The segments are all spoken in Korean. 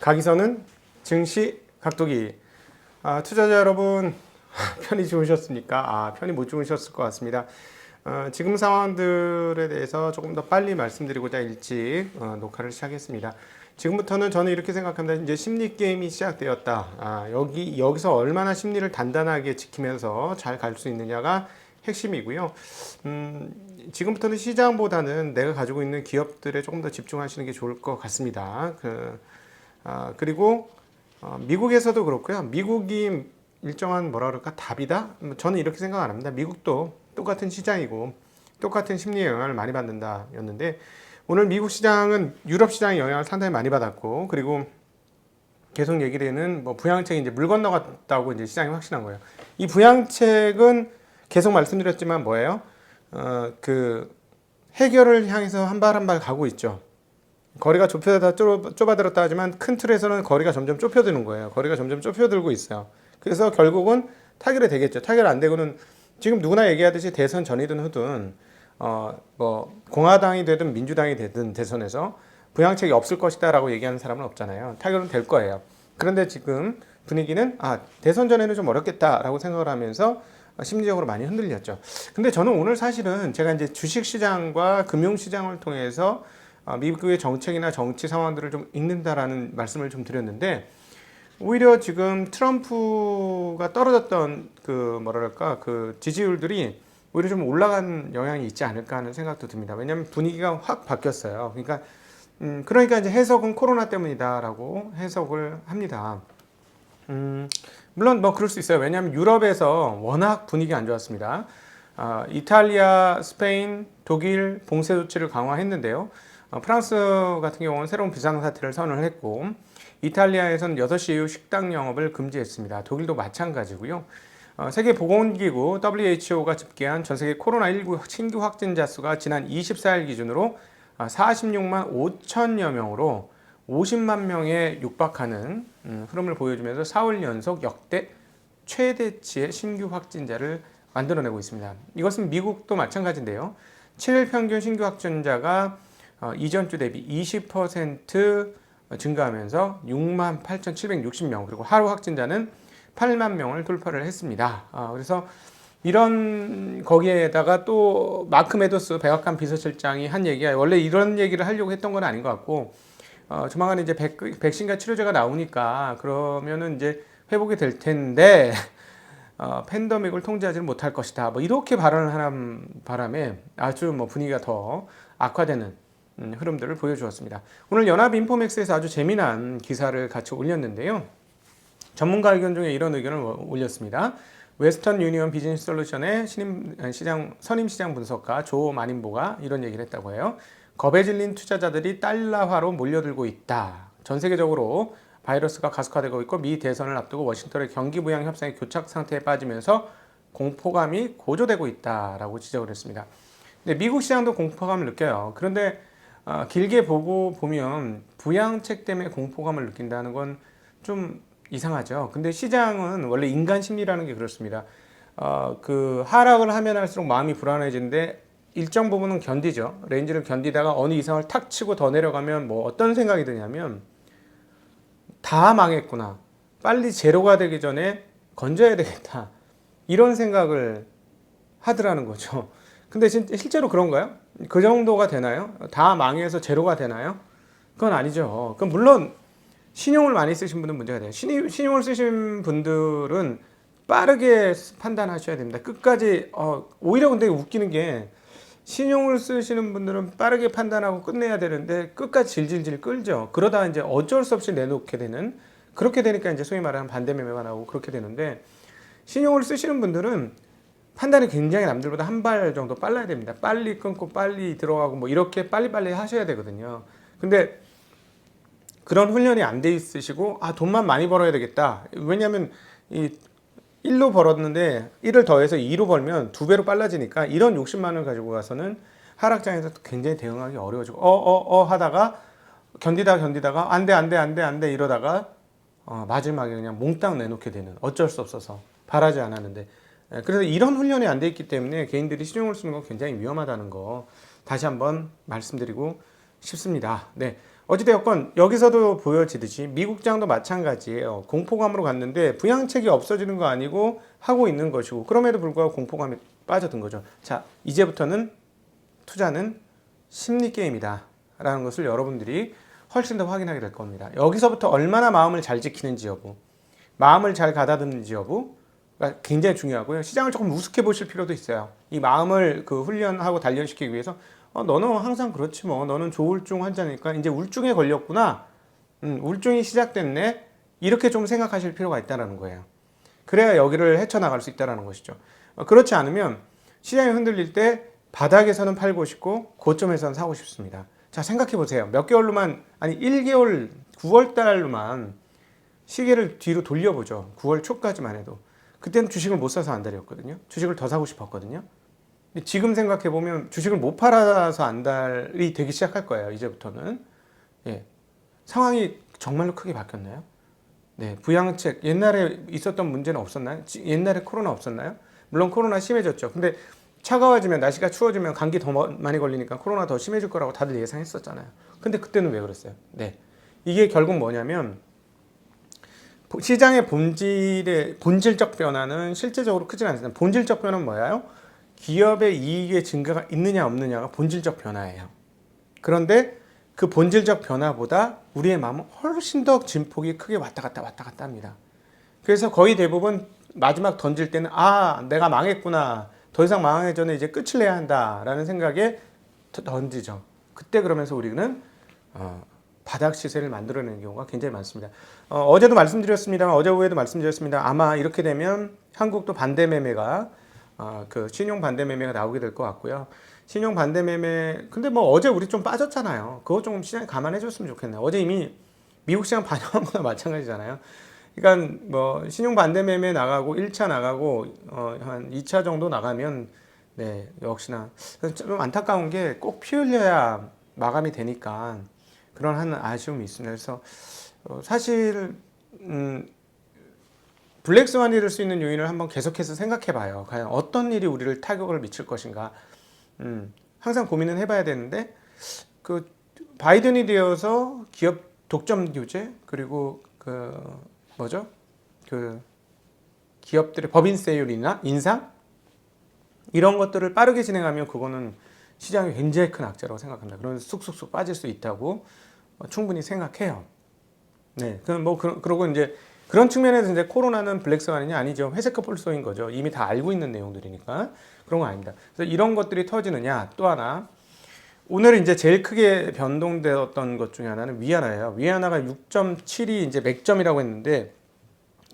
가기선은 증시 각도기. 투자자 여러분 편히 주무셨습니까? 편히 못 주무셨을 것 같습니다. 지금 상황들에 대해서 조금 더 빨리 말씀드리고자 일찍 녹화를 시작했습니다. 지금부터는 저는 이렇게 생각합니다. 이제 심리 게임이 시작되었다. 여기서 얼마나 심리를 단단하게 지키면서 잘 갈 수 있느냐가 핵심이고요. 지금부터는 시장보다는 내가 가지고 있는 기업들에 조금 더 집중하시는 게 좋을 것 같습니다. 그리고 미국에서도 그렇고요. 미국이 일정한 뭐라 그럴까 답이다? 저는 이렇게 생각 안 합니다. 미국도 똑같은 시장이고 똑같은 심리의 영향을 많이 받는다 였는데, 오늘 미국 시장은 유럽 시장의 영향을 상당히 많이 받았고, 그리고 계속 얘기되는 부양책이 이제 물 건너갔다고 이제 시장이 확신한 거예요. 이 부양책은 계속 말씀드렸지만 뭐예요? 해결을 향해서 한 발 한 발 가고 있죠. 거리가 좁아들었다 하지만 큰 틀에서는 거리가 점점 좁혀드는 거예요. 거리가 점점 좁혀들고 있어요. 그래서 결국은 타결이 되겠죠. 타결 안 되고는 지금 누구나 얘기하듯이 대선 전이든 후든 공화당이 되든 민주당이 되든 대선에서 부양책이 없을 것이다라고 얘기하는 사람은 없잖아요. 타결은 될 거예요. 그런데 지금 분위기는 대선 전에는 좀 어렵겠다라고 생각을 하면서 심리적으로 많이 흔들렸죠. 근데 저는 오늘 사실은 제가 이제 주식시장과 금융시장을 통해서 미국의 정책이나 정치 상황들을 좀 읽는다라는 말씀을 좀 드렸는데, 오히려 지금 트럼프가 떨어졌던 그 지지율들이 오히려 좀 올라간 영향이 있지 않을까 하는 생각도 듭니다. 왜냐하면 분위기가 확 바뀌었어요. 그러니까 이제 해석은 코로나 때문이다라고 해석을 합니다. 물론 그럴 수 있어요. 왜냐하면 유럽에서 워낙 분위기 안 좋았습니다. 이탈리아, 스페인, 독일 봉쇄 조치를 강화했는데요. 프랑스 같은 경우는 새로운 비상사태를 선언을 했고, 이탈리아에서는 6시 이후 식당 영업을 금지했습니다. 독일도 마찬가지고요. 세계보건기구 WHO가 집계한 전세계 코로나19 신규 확진자 수가 지난 24일 기준으로 46만 5천여 명으로 50만 명에 육박하는 흐름을 보여주면서 4월 연속 역대 최대치의 신규 확진자를 만들어내고 있습니다. 이것은 미국도 마찬가지인데요. 7일 평균 신규 확진자가 이전 주 대비 20% 증가하면서 6만 8,760명, 그리고 하루 확진자는 8만 명을 돌파를 했습니다. 그래서 거기에다가 또 마크 메도스 백악관 비서실장이 한 얘기가, 원래 이런 얘기를 하려고 했던 건 아닌 것 같고, 조만간 이제 백신과 치료제가 나오니까 그러면은 이제 회복이 될 텐데 팬데믹을 통제하지는 못할 것이다, 이렇게 발언을 하는 바람에 아주 분위기가 더 악화되는 흐름들을 보여주었습니다. 오늘 연합인포맥스에서 아주 재미난 기사를 같이 올렸는데요. 전문가 의견 중에 이런 의견을 올렸습니다. 웨스턴 유니언 비즈니스 솔루션의 선임 시장 분석가 조 마닌보가 이런 얘기를 했다고 해요. 겁에 질린 투자자들이 달러화로 몰려들고 있다. 전 세계적으로 바이러스가 가속화되고 있고, 미 대선을 앞두고 워싱턴의 경기 부양 협상이 교착 상태에 빠지면서 공포감이 고조되고 있다라고 지적을 했습니다. 근데 미국 시장도 공포감을 느껴요. 그런데 길게 보면 부양책 때문에 공포감을 느낀다는 건 좀 이상하죠. 근데 시장은 원래 인간 심리라는 게 그렇습니다. 하락을 하면 할수록 마음이 불안해지는데 일정 부분은 견디죠. 레인지를 견디다가 어느 이상을 탁 치고 더 내려가면 어떤 생각이 드냐면, 다 망했구나, 빨리 제로가 되기 전에 건져야 되겠다, 이런 생각을 하더라는 거죠. 근데 실제로 그런가요? 그 정도가 되나요? 다 망해서 제로가 되나요? 그건 아니죠. 그럼 물론 신용을 많이 쓰신 분은 문제가 돼요. 신용을 쓰신 분들은 빠르게 판단하셔야 됩니다. 끝까지 오히려 근데 웃기는 게, 신용을 쓰시는 분들은 빠르게 판단하고 끝내야 되는데 끝까지 질질질 끌죠. 그러다 이제 어쩔 수 없이 내놓게 되는, 그렇게 되니까 이제 소위 말하는 반대 매매가 나오고 그렇게 되는데, 신용을 쓰시는 분들은 판단이 굉장히 남들보다 한 발 정도 빨라야 됩니다. 빨리 끊고 빨리 들어가고 이렇게 빨리빨리 하셔야 되거든요. 근데 그런 훈련이 안 돼 있으시고, 돈만 많이 벌어야 되겠다. 왜냐하면 1로 벌었는데 1을 더해서 2로 벌면 2배로 빨라지니까, 이런 욕심만을 가지고 가서는 하락장에서 굉장히 대응하기 어려워지고 하다가 견디다가 안돼 이러다가 마지막에 그냥 몽땅 내놓게 되는, 어쩔 수 없어서 바라지 않았는데. 그래서 이런 훈련이 안 돼 있기 때문에 개인들이 신용을 쓰는 건 굉장히 위험하다는 거 다시 한번 말씀드리고 싶습니다. 네, 어찌되었건 여기서도 보여지듯이 미국 시장도 마찬가지예요. 공포감으로 갔는데 부양책이 없어지는 거 아니고 하고 있는 것이고 그럼에도 불구하고 공포감이 빠져든 거죠. 자, 이제부터는 투자는 심리 게임이다 라는 것을 여러분들이 훨씬 더 확인하게 될 겁니다. 여기서부터 얼마나 마음을 잘 지키는지 여부, 마음을 잘 가다듬는지 여부가 굉장히 중요하고요. 시장을 조금 우습게 보실 필요도 있어요. 이 마음을 그 훈련하고 단련시키기 위해서 너는 항상 그렇지 뭐, 너는 조울증 환자니까 이제 우울증에 걸렸구나, 우울증이 시작됐네, 이렇게 좀 생각하실 필요가 있다는 거예요. 그래야 여기를 헤쳐나갈 수 있다는 것이죠. 그렇지 않으면 시장이 흔들릴 때 바닥에서는 팔고 싶고 고점에서는 사고 싶습니다. 자, 생각해 보세요. 몇 개월로만, 아니 1개월 9월 달로만 시계를 뒤로 돌려보죠. 9월 초까지만 해도 그때는 주식을 못 사서 안달이었거든요. 주식을 더 사고 싶었거든요. 근데 지금 생각해 보면 주식을 못 팔아서 안달이 되기 시작할 거예요. 이제부터는. 예. 상황이 정말로 크게 바뀌었나요? 네, 부양책 옛날에 있었던 문제는 없었나요? 옛날에 코로나 없었나요? 물론 코로나 심해졌죠. 근데 차가워지면, 날씨가 추워지면 감기 더 많이 걸리니까 코로나 더 심해질 거라고 다들 예상했었잖아요. 근데 그때는 왜 그랬어요? 네, 이게 결국 뭐냐면 시장의 본질적 변화는 실제적으로 크진 않습니다. 본질적 변화는 뭐예요? 기업의 이익의 증가가 있느냐 없느냐가 본질적 변화예요. 그런데 그 본질적 변화보다 우리의 마음은 훨씬 더 진폭이 크게 왔다 갔다 합니다. 그래서 거의 대부분 마지막 던질 때는 내가 망했구나, 더 이상 망하기 전에 이제 끝을 내야 한다라는 생각에 던지죠. 그때 그러면서 우리는 바닥 시세를 만들어내는 경우가 굉장히 많습니다. 어제도 말씀드렸습니다만, 어제 오후에도 말씀드렸습니다. 아마 이렇게 되면 한국도 반대 매매가 그 신용 반대 매매가 나오게 될 것 같고요. 신용 반대 매매, 근데 뭐 어제 우리 좀 빠졌잖아요. 그거 좀 시장이 감안해 줬으면 좋겠네요. 어제 이미 미국 시장 반영한 거나 마찬가지잖아요. 그러니까 뭐 신용 반대 매매 나가고 1차 나가고 한 2차 정도 나가면, 네, 역시나 좀 안타까운 게 꼭 피 흘려야 마감이 되니까 그런 한 아쉬움이 있습니다. 그래서 사실 블랙스완이 될 수 있는 요인을 한번 계속해서 생각해 봐요. 과연 어떤 일이 우리를 타격을 미칠 것인가. 항상 고민은 해봐야 되는데, 그 바이든이 되어서 기업 독점 규제, 그리고 그 뭐죠? 그 기업들의 법인세율이나 인상, 이런 것들을 빠르게 진행하면 그거는 시장이 굉장히 큰 악재라고 생각합니다. 그런 쑥쑥쑥 빠질 수 있다고 충분히 생각해요. 네, 그러고 이제 그런 측면에서 이제 코로나는 블랙스완이 아니죠. 회색 코뿔소인 거죠. 이미 다 알고 있는 내용들이니까 그런 거 아닙니다. 그래서 이런 것들이 터지느냐, 또 하나, 오늘 이제 제일 크게 변동되었던 것 중에 하나는 위안화예요. 위안화가 6.7이 이제 맥점이라고 했는데,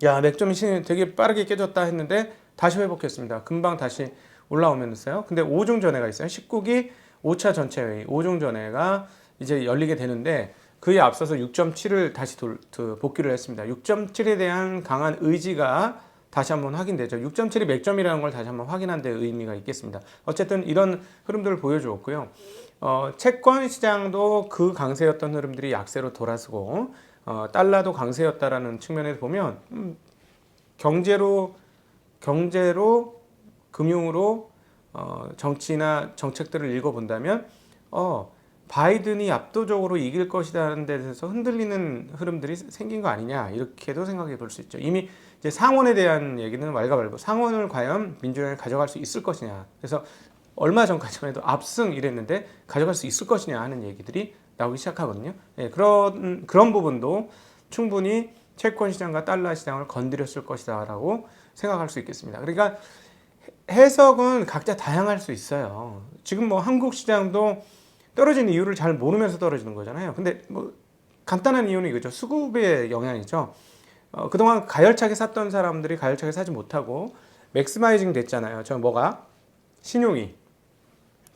야, 맥점이 되게 빠르게 깨졌다 했는데 다시 회복했습니다. 금방 다시 올라오면서요. 근데 5중 전회가 있어요. 19기 5차 전체회의 5중 전회가 이제 열리게 되는데, 그에 앞서서 6.7을 다시 복귀를 했습니다. 6.7에 대한 강한 의지가 다시 한번 확인되죠. 6.7이 맥점이라는 걸 다시 한번 확인한 데 의미가 있겠습니다. 어쨌든 이런 흐름들을 보여주었고요. 채권 시장도 그 강세였던 흐름들이 약세로 돌아서고, 달러도 강세였다라는 측면에서 보면 경제로 금융으로 정치나 정책들을 읽어본다면 바이든이 압도적으로 이길 것이라는 데 대해서 흔들리는 흐름들이 생긴 거 아니냐, 이렇게도 생각해 볼 수 있죠. 이미 이제 상원에 대한 얘기는 왈가왈부, 상원을 과연 민주당이 가져갈 수 있을 것이냐, 그래서 얼마 전까지만 해도 압승 이랬는데 가져갈 수 있을 것이냐 하는 얘기들이 나오기 시작하거든요. 네, 그런 부분도 충분히 채권 시장과 달러 시장을 건드렸을 것이다라고 생각할 수 있겠습니다. 그러니까 해석은 각자 다양할 수 있어요. 지금 뭐 한국 시장도 떨어지는 이유를 잘 모르면서 떨어지는 거잖아요. 근데 뭐 간단한 이유는 이거죠. 수급의 영향이죠. 그동안 가열차게 샀던 사람들이 가열차게 사지 못하고 맥스마이징 됐잖아요. 신용이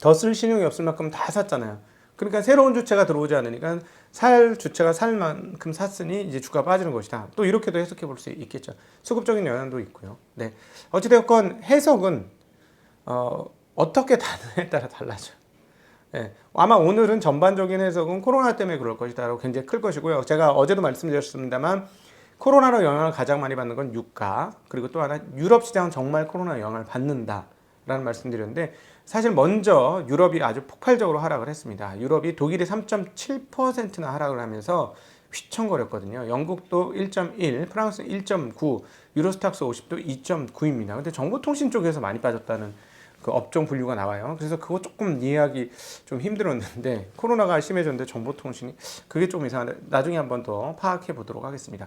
더 쓸 신용이 없을 만큼 다 샀잖아요. 그러니까 새로운 주체가 들어오지 않으니까 살 주체가 살 만큼 샀으니 이제 주가 빠지는 것이다. 또 이렇게도 해석해 볼 수 있겠죠. 수급적인 영향도 있고요. 네, 어찌되었건 해석은 어떻게 다느냐에 따라 달라져요. 네, 아마 오늘은 전반적인 해석은 코로나 때문에 그럴 것이다라고 굉장히 클 것이고요. 제가 어제도 말씀드렸습니다만, 코로나로 영향을 가장 많이 받는 건 유가, 그리고 또 하나 유럽 시장은 정말 코로나 영향을 받는다라는 말씀드렸는데, 사실 먼저 유럽이 아주 폭발적으로 하락을 했습니다. 유럽이 독일이 3.7%나 하락을 하면서 휘청거렸거든요. 영국도 1.1, 프랑스 1.9, 유로스탁스 50도 2.9입니다. 근데 정보통신 쪽에서 많이 빠졌다는 그 업종 분류가 나와요. 그래서 그거 조금 이해하기 좀 힘들었는데 코로나가 심해졌는데 정보통신이 그게 좀 이상한데 나중에 한번 더 파악해 보도록 하겠습니다.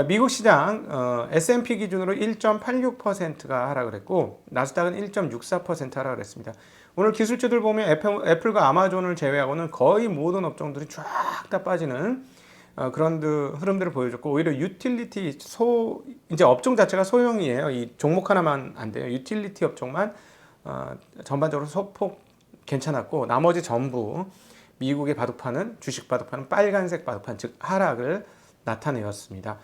미국 시장 S&P 기준으로 1.86%가 하락을 했고 나스닥은 1.64% 하락을 했습니다. 오늘 기술주들 보면 애플과 아마존을 제외하고는 거의 모든 업종들이 쫙 다 빠지는 그런 흐름들을 보여줬고 오히려 유틸리티 이제 업종 자체가 소형이에요. 이 종목 하나만 안 돼요. 유틸리티 업종만 전반적으로 소폭 괜찮았고 나머지 전부 미국의 바둑판은 주식 바둑판은 빨간색 바둑판 즉 하락을 나타내었습니다.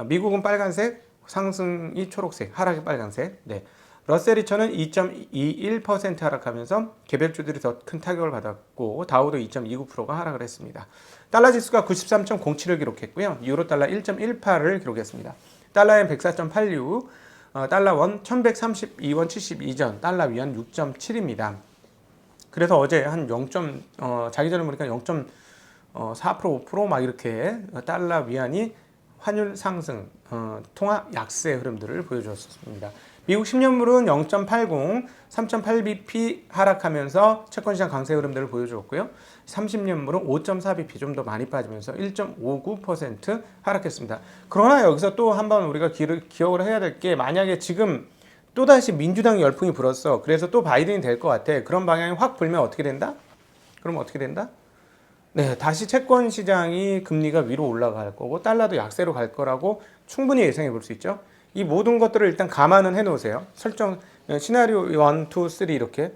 미국은 빨간색, 상승이 초록색, 하락이 빨간색. 네. 러셀 2000은 2.21% 하락하면서 개별주들이 더 큰 타격을 받았고 다우도 2.29%가 하락을 했습니다. 달러 지수가 93.07을 기록했고요. 유로 달러 1.18을 기록했습니다. 달러엔 104.86, 달러 원 1132원 72전, 달러 위안 6.7입니다. 그래서 어제 한 자기 전에 보니까 0.4% 5% 막 이렇게 달러 위안이 환율 상승, 통화 약세 흐름들을 보여주었습니다. 미국 10년물은 0.80, 3.8bp 하락하면서 채권시장 강세 흐름들을 보여주었고요. 30년물은 5.4bp 좀 더 많이 빠지면서 1.59% 하락했습니다. 그러나 여기서 또 한번 우리가 기억을 해야 될 게 만약에 지금 또다시 민주당 열풍이 불었어. 그래서 또 바이든이 될 것 같아. 그런 방향이 확 불면 어떻게 된다? 그러면 어떻게 된다? 네, 다시 채권 시장이 금리가 위로 올라갈 거고 달러도 약세로 갈 거라고 충분히 예상해 볼 수 있죠. 이 모든 것들을 일단 감안은 해 놓으세요. 시나리오 1, 2, 3 이렇게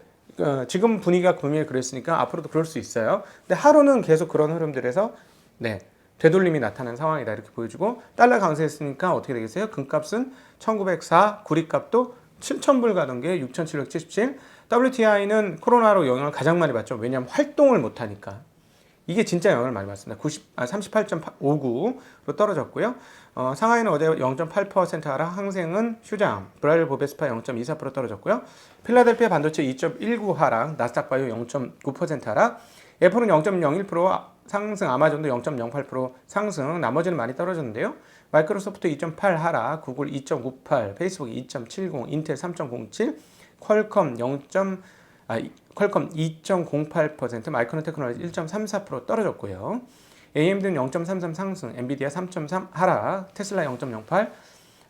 지금 분위기가 금일 그랬으니까 앞으로도 그럴 수 있어요. 근데 하루는 계속 그런 흐름들에서 네, 되돌림이 나타난 상황이다 이렇게 보여주고 달러 강세했으니까 어떻게 되겠어요? 금값은 1904, 구리값도 7,000불 가던 게 6,777. WTI는 코로나로 영향을 가장 많이 받죠. 왜냐하면 활동을 못 하니까. 이게 진짜 영향을 많이 받습니다. 38.59로 떨어졌고요. 상하이는 어제 0.8% 하락, 항생은 휴장, 브라질 보베스파 0.24% 떨어졌고요. 필라델피아 반도체 2.19 하락, 나스닥 바이오 0.9% 하락, 애플은 0.01% 상승, 아마존도 0.08% 상승, 나머지는 많이 떨어졌는데요. 마이크로소프트 2.8 하락, 구글 2.98, 페이스북 2.70, 인텔 3.07, 퀄컴 2.08%, 마이크론 테크놀로지 1.34% 떨어졌고요. AMD는 0.33 상승, 엔비디아 3.3 하락, 테슬라 0.08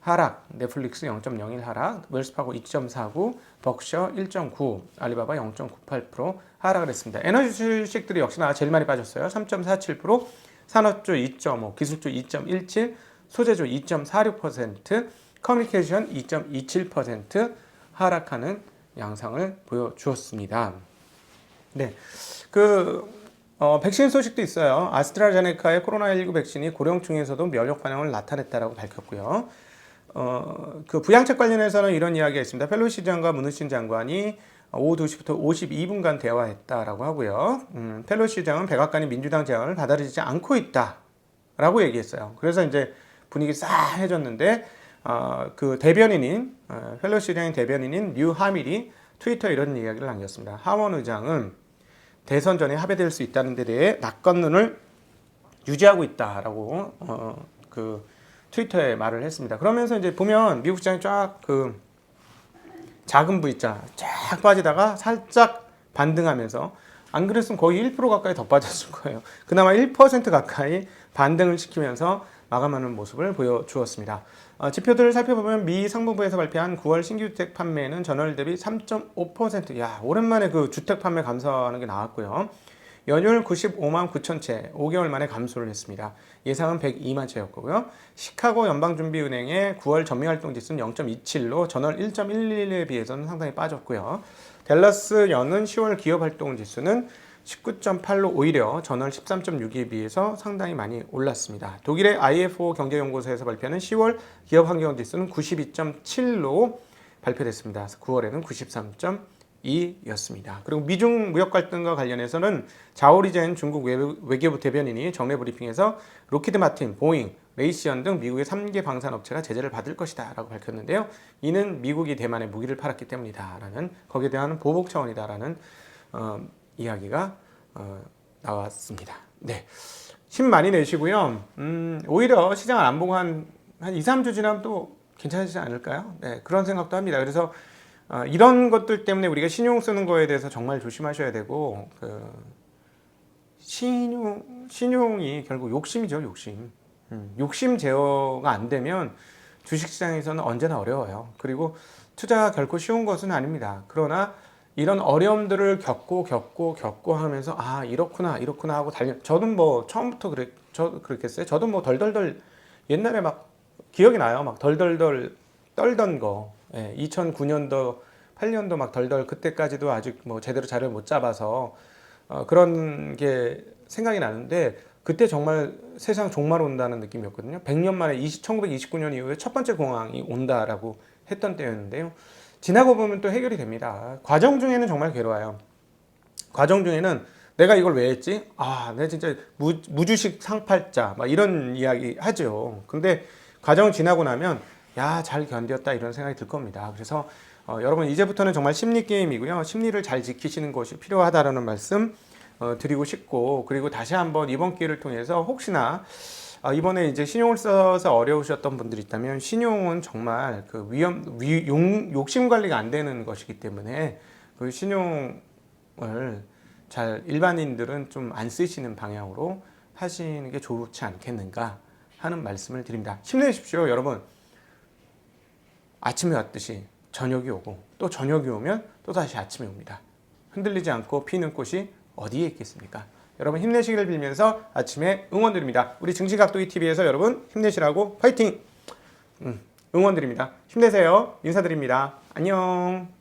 하락, 넷플릭스 0.01 하락, 웰스파고 2.49, 벅셔 1.9, 알리바바 0.98% 하락을 했습니다. 에너지 주식들이 역시나 제일 많이 빠졌어요. 3.47%, 산업주 2.5, 기술주 2.17, 소재주 2.46%, 커뮤니케이션 2.27% 하락하는 양상을 보여주었습니다. 네, 백신 소식도 있어요. 아스트라제네카의 코로나19 백신이 고령층에서도 면역 반응을 나타냈다라고 밝혔고요. 그 부양책 관련해서는 이런 이야기가 있습니다. 펠로시 장관, 문우신 장관이 오후 2시부터 52분간 대화했다라고 하고요. 펠로시 장은 백악관이 민주당 제안을 받아들이지 않고 있다라고 얘기했어요. 그래서 이제 분위기 싸해졌는데 그 대변인인 펠로시 의장의 대변인인 류 하밀이 트위터에 이런 이야기를 남겼습니다. 하원 의장은 대선 전에 합의될 수 있다는 데 대해 낙관론을 유지하고 있다라고 그 트위터에 말을 했습니다. 그러면서 이제 보면 미국 시장이 쫙 그 작은 V자 쫙 빠지다가 살짝 반등하면서 안 그랬으면 거의 1% 가까이 더 빠졌을 거예요. 그나마 1% 가까이 반등을 시키면서 마감하는 모습을 보여주었습니다. 지표들을 살펴보면 미 상무부에서 발표한 9월 신규 주택 판매는 전월 대비 3.5%. 야, 오랜만에 그 주택 판매 감소하는 게 나왔고요. 연율 95만 9천 채, 5개월 만에 감소를 했습니다. 예상은 102만 채였고요. 시카고 연방준비은행의 9월 전미활동지수는 0.27로 전월 1.11에 비해서는 상당히 빠졌고요. 댈러스 연은 10월 기업활동지수는 19.8로 오히려 전월 13.6에 비해서 상당히 많이 올랐습니다. 독일의 IFO 경제연구소에서 발표하는 10월 기업환경지수는 92.7로 발표됐습니다. 9월에는 93.2였습니다. 그리고 미중 무역 갈등과 관련해서는 자오리젠 중국 외교부 대변인이 정례 브리핑에서 로키드 마틴, 보잉, 레이시언 등 미국의 3개 방산 업체가 제재를 받을 것이다 라고 밝혔는데요. 이는 미국이 대만에 무기를 팔았기 때문이다 라는, 거기에 대한 보복 차원이다 라는 이야기가 나왔습니다. 네, 힘 많이 내시고요. 오히려 시장을 안 보고 한 2, 3주 지나면 또 괜찮아지지 않을까요? 네, 그런 생각도 합니다. 그래서 이런 것들 때문에 우리가 신용 쓰는 거에 대해서 정말 조심하셔야 되고, 신용이 결국 욕심이죠, 욕심. 욕심 제어가 안 되면 주식시장에서는 언제나 어려워요. 그리고 투자가 결코 쉬운 것은 아닙니다. 그러나 이런 어려움들을 겪고 하면서 이렇구나 하고 저도 뭐 처음부터 그랬겠어요. 저도 뭐 덜덜덜 옛날에 막 기억이 나요. 막 덜덜덜 떨던 거. 2009년도 8년도 막 덜덜, 그때까지도 아직 뭐 제대로 자리를 못 잡아서 그런 게 생각이 나는데, 그때 정말 세상 종말 온다는 느낌이었거든요. 100년 만에 1929년 이후에 첫 번째 공황이 온다라고 했던 때였는데요. 지나고 보면 또 해결이 됩니다. 과정 중에는 정말 괴로워요. 과정 중에는 내가 이걸 왜 했지? 내가 진짜 무주식 상팔자 막 이런 이야기 하죠. 근데 과정 지나고 나면 잘 견뎠다 이런 생각이 들 겁니다. 그래서 여러분, 이제부터는 정말 심리 게임이고요. 심리를 잘 지키시는 것이 필요하다라는 말씀 드리고 싶고, 그리고 다시 한번 이번 기회를 통해서 혹시나 이번에 이제 신용을 써서 어려우셨던 분들이 있다면, 신용은 정말 그 욕심 관리가 안 되는 것이기 때문에 그 신용을 잘 일반인들은 좀 안 쓰시는 방향으로 하시는 게 좋지 않겠는가 하는 말씀을 드립니다. 힘내십시오, 여러분. 아침에 왔듯이 저녁이 오고, 또 저녁이 오면 또 다시 아침이 옵니다. 흔들리지 않고 피는 꽃이 어디에 있겠습니까? 여러분 힘내시기를 빌면서 아침에 응원드립니다. 우리 증시각도기 TV에서 여러분 힘내시라고 파이팅! 응원드립니다. 힘내세요. 인사드립니다. 안녕.